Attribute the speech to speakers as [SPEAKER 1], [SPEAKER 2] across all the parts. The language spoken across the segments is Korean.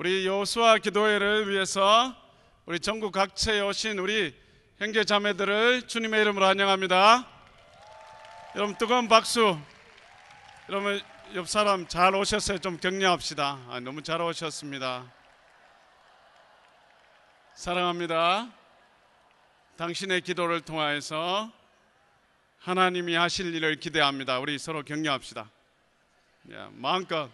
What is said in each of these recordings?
[SPEAKER 1] 우리 여호수아 기도회를 위해서 우리 전국 각처에 오신 우리 형제 자매들을 주님의 이름으로 환영합니다. 여러분 뜨거운 박수. 여러분 옆 사람 잘 오셨어요? 좀 격려합시다. 너무 잘 오셨습니다. 사랑합니다. 당신의 기도를 통하여서 하나님이 하실 일을 기대합니다. 우리 서로 격려합시다. 마음껏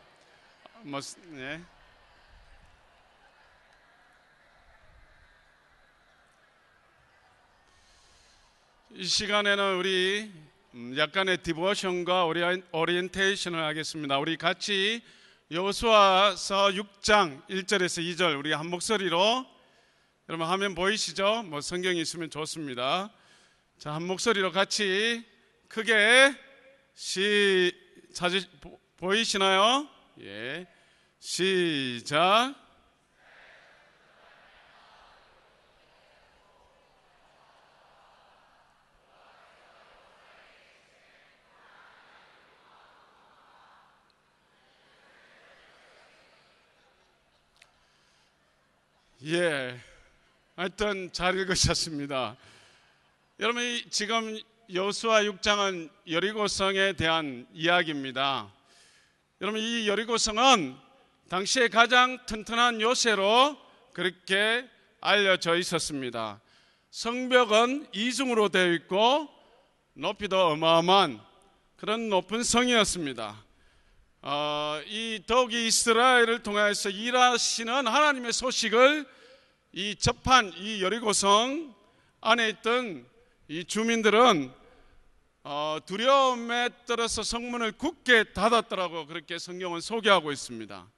[SPEAKER 1] 이 시간에는 우리 약간의 디보션과 오리엔테이션을 하겠습니다. 우리 같이 여호수아서 6장 1절에서 2절 우리 한 목소리로, 여러분 화면 보이시죠? 성경이 있으면 좋습니다. 자, 한 목소리로 같이 크게 보이시나요? 예, 시작. 예, 하여튼 잘 읽으셨습니다. 여러분, 지금 여호수아 6장은 여리고성에 대한 이야기입니다. 여러분, 이 여리고성은 당시에 가장 튼튼한 요새로 그렇게 알려져 있었습니다. 성벽은 이중으로 되어 있고 높이도 어마어마한 그런 높은 성이었습니다. 더욱이 이스라엘을 통해서 일하시는 하나님의 소식을 접한 이 여리고성 안에 있던 이 주민들은 두려움에 떨어서 성문을 굳게 닫았더라고, 그렇게 성경은 소개하고 있습니다.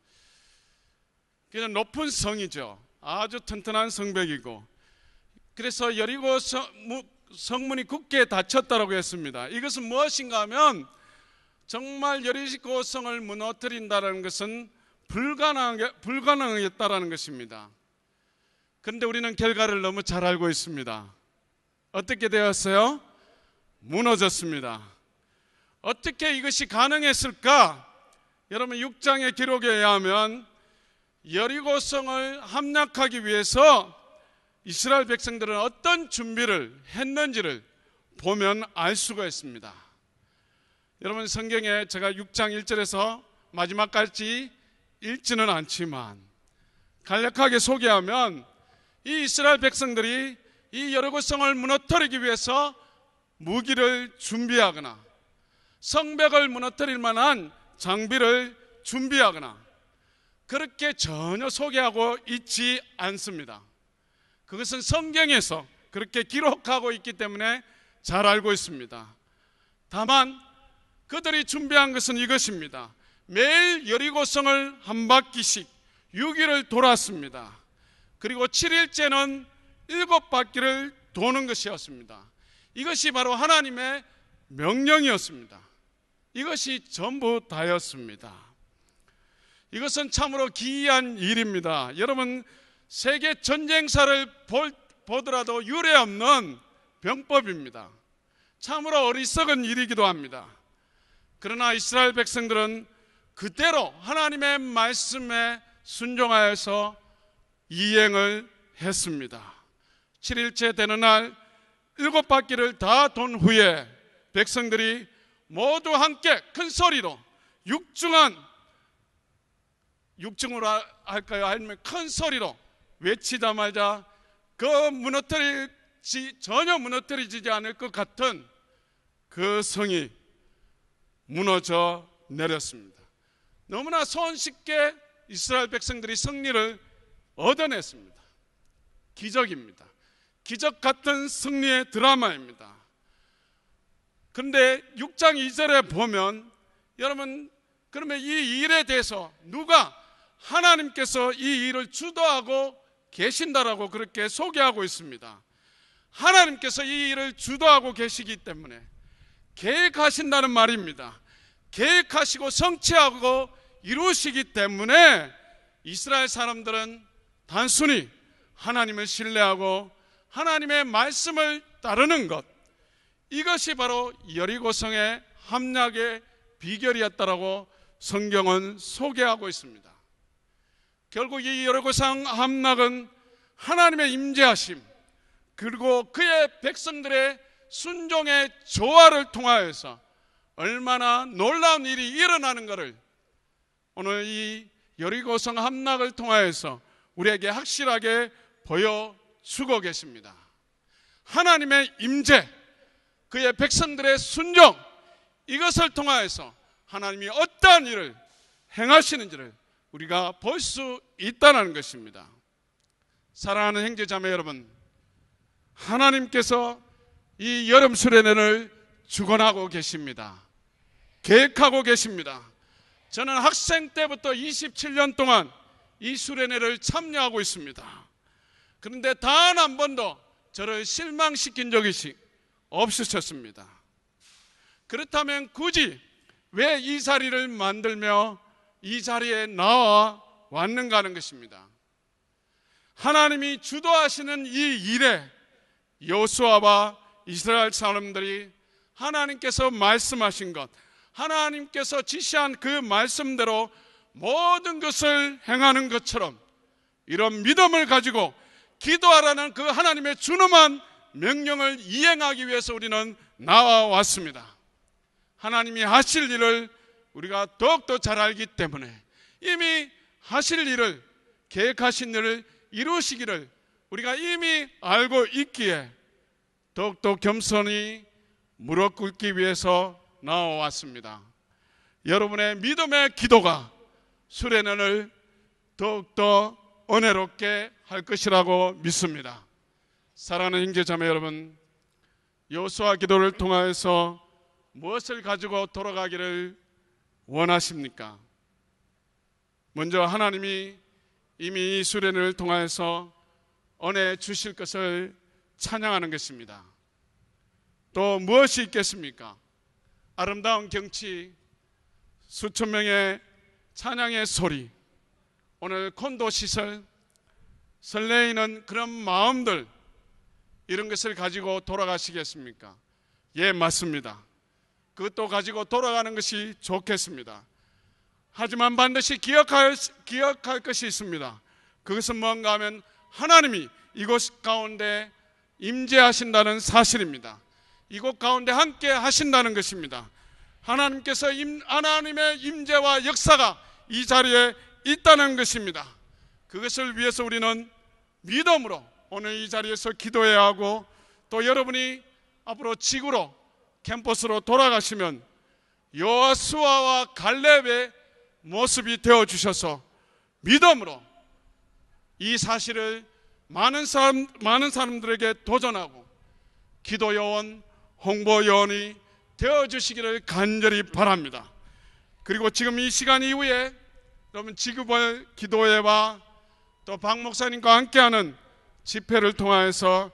[SPEAKER 1] 그냥 높은 성이죠. 아주 튼튼한 성벽이고, 그래서 여리고 성문이 굳게 닫혔다고 했습니다. 이것은 무엇인가 하면 정말 여리고성을 무너뜨린다는 것은 불가능했다는 것입니다. 그런데 우리는 결과를 너무 잘 알고 있습니다. 어떻게 되었어요? 무너졌습니다. 어떻게 이것이 가능했을까? 여러분, 6장의 기록에 의하면 여리고성을 함락하기 위해서 이스라엘 백성들은 어떤 준비를 했는지를 보면 알 수가 있습니다. 여러분, 성경에 제가 6장 1절에서 마지막까지 읽지는 않지만 간략하게 소개하면 이 이스라엘 백성들이 이 여리고성을 무너뜨리기 위해서 무기를 준비하거나 성벽을 무너뜨릴 만한 장비를 준비하거나 그렇게 전혀 소개하고 있지 않습니다. 그것은 성경에서 그렇게 기록하고 있기 때문에 잘 알고 있습니다. 다만 그들이 준비한 것은 이것입니다. 매일 여리고성을 한 바퀴씩 6일을 돌았습니다. 그리고 7일째는 7바퀴를 도는 것이었습니다. 이것이 바로 하나님의 명령이었습니다. 이것이 전부 다였습니다. 이것은 참으로 기이한 일입니다. 여러분, 세계 전쟁사를 보더라도 유례없는 병법입니다. 참으로 어리석은 일이기도 합니다. 그러나 이스라엘 백성들은 그대로 하나님의 말씀에 순종하여서 이행을 했습니다. 7일째 되는 날 7바퀴를 다 돈 후에 백성들이 모두 함께 큰 소리로 육중으로 할까요? 아니면 큰 소리로 외치자마자 전혀 무너뜨리지 않을 것 같은 그 성이 무너져 내렸습니다. 너무나 손쉽게 이스라엘 백성들이 승리를 얻어냈습니다. 기적입니다. 기적 같은 승리의 드라마입니다. 그런데 6장 2절에 보면, 여러분, 그러면 이 일에 대해서 누가, 하나님께서 이 일을 주도하고 계신다라고 그렇게 소개하고 있습니다. 하나님께서 이 일을 주도하고 계시기 때문에 계획하신다는 말입니다. 계획하시고 성취하고 이루시기 때문에 이스라엘 사람들은 단순히 하나님을 신뢰하고 하나님의 말씀을 따르는 것, 이것이 바로 여리고성의 함락의 비결이었다라고 성경은 소개하고 있습니다. 결국 이 여리고성 함락은 하나님의 임재하심, 그리고 그의 백성들의 순종의 조화를 통하여서 얼마나 놀라운 일이 일어나는 것을 오늘 이 여리고성 함락을 통하여서 우리에게 확실하게 보여주고 계십니다. 하나님의 임재, 그의 백성들의 순종, 이것을 통하여서 하나님이 어떠한 일을 행하시는지를 우리가 볼 수 있다는 것입니다. 사랑하는 형제자매 여러분, 하나님께서 이 여름 수련회를 주관하고 계십니다. 계획하고 계십니다. 저는 학생 때부터 27년 동안 이 수련회를 참여하고 있습니다. 그런데 단 한 번도 저를 실망시킨 적이 없으셨습니다. 그렇다면 굳이 왜 이 자리를 만들며 이 자리에 나와 왔는가 하는 것입니다. 하나님이 주도하시는 이 일에 여호수아와 이스라엘 사람들이 하나님께서 말씀하신 것, 하나님께서 지시한 그 말씀대로 모든 것을 행하는 것처럼 이런 믿음을 가지고 기도하라는 그 하나님의 준엄한 명령을 이행하기 위해서 우리는 나와왔습니다. 하나님이 하실 일을 우리가 더욱더 잘 알기 때문에 이미 하실 일을, 계획하신 일을 이루시기를 우리가 이미 알고 있기에 더욱더 겸손히 무릎 꿇기 위해서 나와왔습니다. 여러분의 믿음의 기도가 수련회를 더욱더 은혜롭게 할 것이라고 믿습니다. 사랑하는 형제자매 여러분, 여호수아 기도를 통하여서 무엇을 가지고 돌아가기를 원하십니까? 먼저 하나님이 이미 이 수련회를 통하여서 은혜 주실 것을 찬양하는 것입니다. 또 무엇이 있겠습니까? 아름다운 경치, 수천 명의 찬양의 소리, 오늘 콘도 시설, 설레이는 그런 마음들, 이런 것을 가지고 돌아가시겠습니까? 예, 맞습니다. 그것도 가지고 돌아가는 것이 좋겠습니다. 하지만 반드시 기억할 것이 있습니다. 그것은 뭔가 하면 하나님이 이곳 가운데 임재하신다는 사실입니다. 이곳 가운데 함께 하신다는 것입니다. 하나님께서 하나님의 임재와 역사가 이 자리에 있다는 것입니다. 그것을 위해서 우리는 믿음으로 오늘 이 자리에서 기도해야 하고, 또 여러분이 앞으로 지구로 캠퍼스로 돌아가시면 여호수아와 갈렙의 모습이 되어주셔서 믿음으로 이 사실을 많은 사람들에게 도전하고 기도 요원, 홍보 요원이 되어주시기를 간절히 바랍니다. 그리고 지금 이 시간 이후에 여러분 지구별 기도회와 또 박 목사님과 함께하는 집회를 통하여서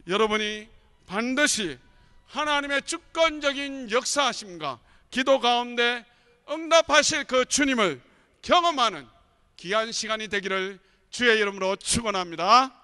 [SPEAKER 1] 여러분이 반드시 하나님의 주권적인 역사하심과 기도 가운데 응답하실 그 주님을 경험하는 귀한 시간이 되기를 주의 이름으로 축원합니다.